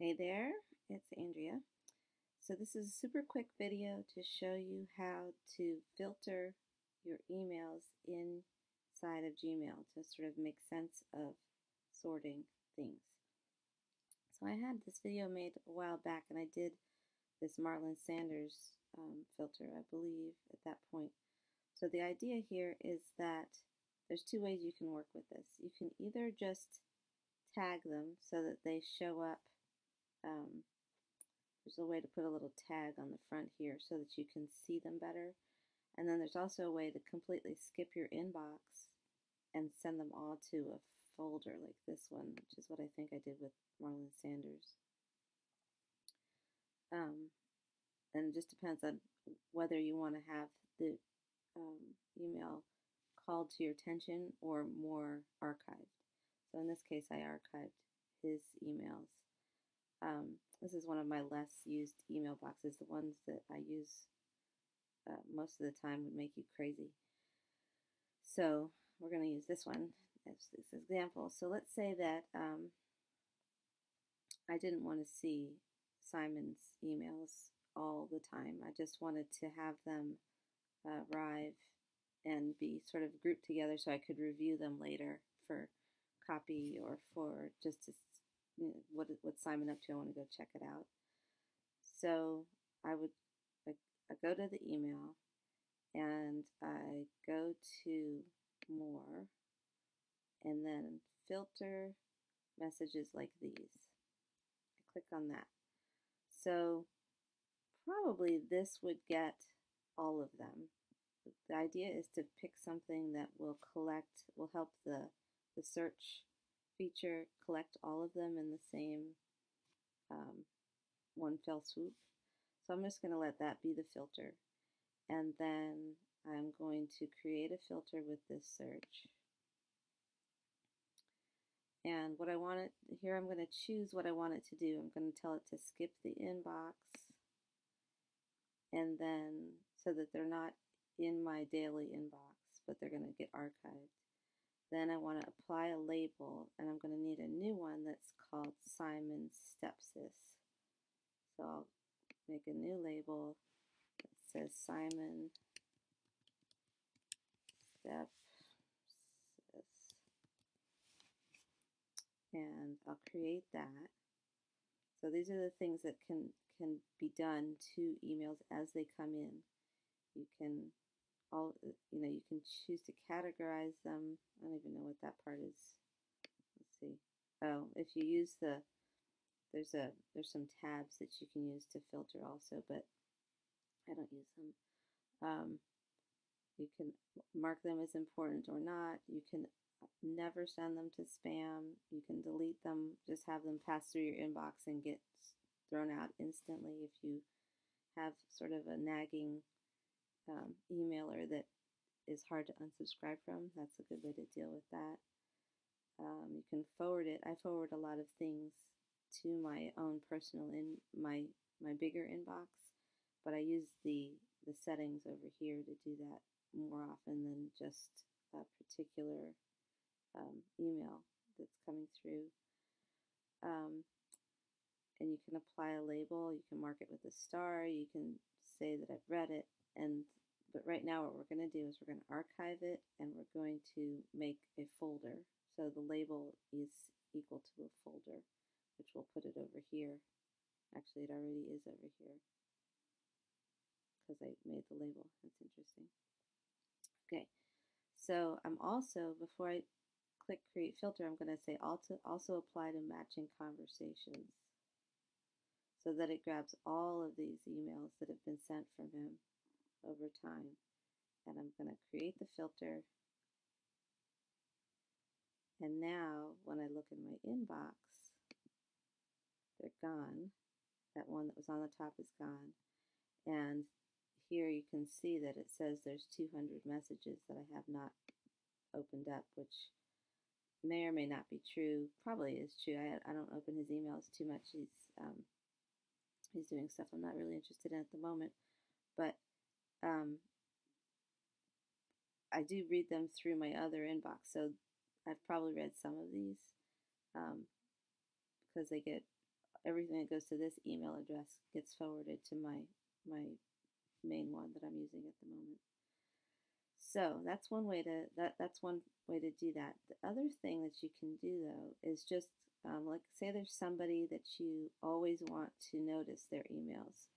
Hey there, it's Andrea. So this is a super quick video to show you how to filter your emails inside of Gmail to sort of make sense of sorting things. So I had this video made a while back and I did this Marlon Sanders filter, I believe, at that point. So the idea here is that there's two ways you can work with this. You can either just tag them so that they show up. There's a way to put a little tag on the front here so that you can see them better. And then there's also a way to completely skip your inbox and send them all to a folder like this one, which is what I think I did with Marlon Sanders. And it just depends on whether you want to have the email called to your attention or more archived. So in this case, I archived his emails. This is one of my less used email boxes. The ones that I use most of the time would make you crazy. So we're going to use this one as this example. So let's say that I didn't want to see Simon's emails all the time. I just wanted to have them arrive and be sort of grouped together so I could review them later for copy or for just to, what's Simon up to. I want to go check it out. So I go to the email and I go to more and then filter messages like these. I click on that. So probably this would get all of them. The idea is to pick something that will help the search feature collect all of them in the same one fell swoop. So I'm just going to let that be the filter. And then I'm going to create a filter with this search. And what I want it, here I'm going to choose what I want it to do. I'm going to tell it to skip the inbox. And then, so that they're not in my daily inbox, but they're going to get archived. Then I want to apply a label, and I'm going to need a new one that's called Simon's Stepsis. So I'll make a new label that says Simon Stepsis. And I'll create that. So these are the things that can be done to emails as they come in. You can you can choose to categorize them. I don't even know what that part is. Let's see. Oh, if you use there's some tabs that you can use to filter also, but I don't use them. You can mark them as important or not. You can never send them to spam. You can delete them, just have them pass through your inbox and get thrown out instantly if you have sort of a nagging emailer that is hard to unsubscribe from. That's a good way to deal with that. You can forward it. I forward a lot of things to my own personal my bigger inbox, but I use the settings over here to do that more often than just a particular email that's coming through. And you can apply a label. You can mark it with a star. You can say that I've read it. But right now what we're going to do is we're going to archive it and we're going to make a folder. So the label is equal to a folder, which we'll put it over here. Actually, it already is over here because I made the label. That's interesting. Okay, so I'm also, before I click Create Filter, I'm going to say also apply to matching conversations so that it grabs all of these emails that have been sent from him over time. And I'm going to create the filter. And now, when I look in my inbox, they're gone. That one that was on the top is gone. And here you can see that it says there's 200 messages that I have not opened up, which may or may not be true. Probably is true. I don't open his emails too much. He's doing stuff I'm not really interested in at the moment. But I do read them through my other inbox, so I've probably read some of these because they get everything that goes to this email address gets forwarded to my main one that I'm using at the moment. So that's one way to that's one way to do that. The other thing that you can do though is just like say there's somebody that you always want to notice their emails.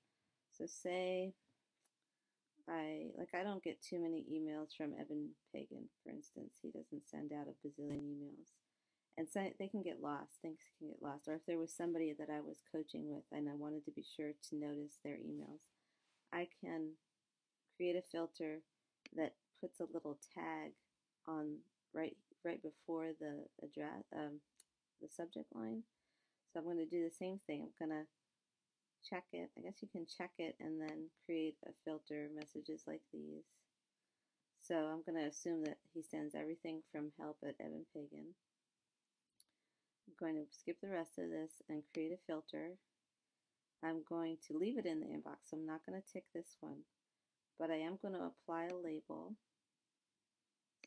So say I don't get too many emails from Evan Pagan, for instance. He doesn't send out a bazillion emails. And so they can get lost. Things can get lost. Or if there was somebody that I was coaching with and I wanted to be sure to notice their emails, I can create a filter that puts a little tag on right before the address, the subject line. So I'm going to do the same thing. I'm going to check it. I guess you can check it and then create a filter, messages like these. So I'm going to assume that he sends everything from help@evanpagan. I'm going to skip the rest of this and create a filter. I'm going to leave it in the inbox, so I'm not going to tick this one, but I am going to apply a label.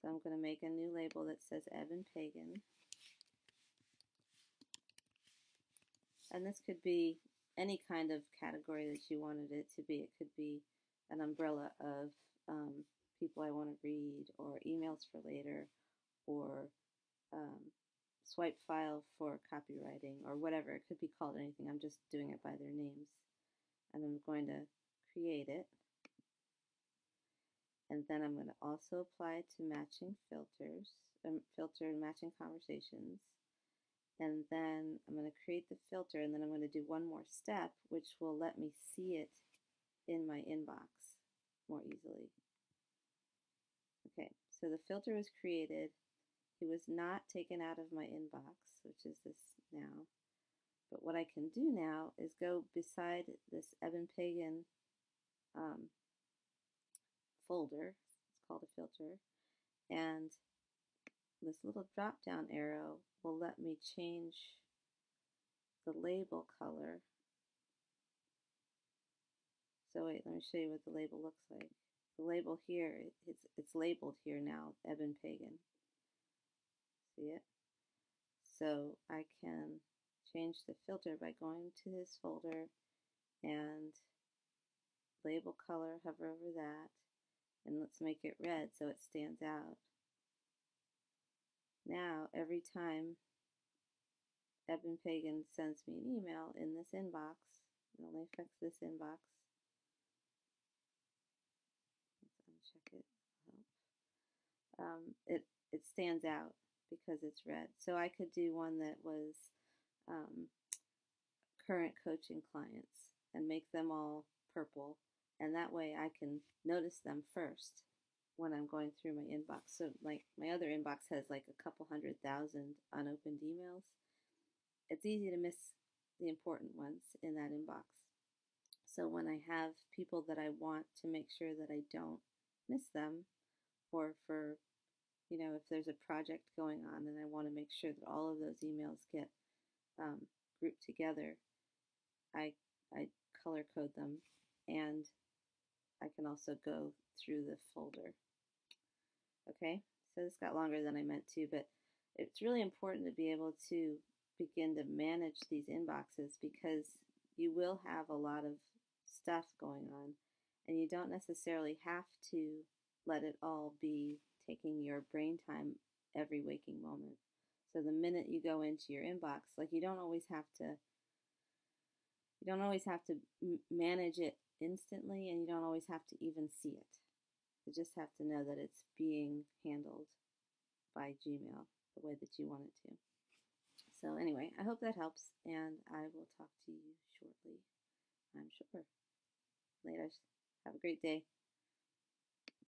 So I'm going to make a new label that says Evan Pagan. And this could be any kind of category that you wanted it to be. It could be an umbrella of people I want to read, or emails for later, or swipe file for copywriting, or whatever. It could be called anything. I'm just doing it by their names. And I'm going to create it. And then I'm going to also apply it to matching filters, filter matching conversations. And then I'm going to create the filter, and then I'm going to do one more step, which will let me see it in my inbox more easily. Okay, so the filter was created. He was not taken out of my inbox, which is this now. But what I can do now is go beside this Evan Pagan folder. It's called a filter. And this little drop down arrow will let me change the label color. So wait, let me show you what the label looks like. The label here, it's labeled here now, Evan Pagan. See it? So I can change the filter by going to this folder and label color, hover over that, and let's make it red so it stands out. Now, every time Evan Pagan sends me an email in this inbox, it only affects this inbox. Let's uncheck it. It stands out because it's red. So I could do one that was current coaching clients and make them all purple, and that way I can notice them first when I'm going through my inbox. So like my other inbox has like a couple 100,000 unopened emails. It's easy to miss the important ones in that inbox. So when I have people that I want to make sure that I don't miss them, or for, if there's a project going on and I want to make sure that all of those emails get grouped together, I color code them, and I can also go through the folder. Okay, so this got longer than I meant to, but it's really important to be able to begin to manage these inboxes, because you will have a lot of stuff going on, and you don't necessarily have to let it all be taking your brain time every waking moment. So the minute you go into your inbox, like you don't always have to manage it instantly, and you don't always have to even see it. You just have to know that it's being handled by Gmail the way that you want it to. So anyway, I hope that helps, and I will talk to you shortly, I'm sure. Later. Have a great day.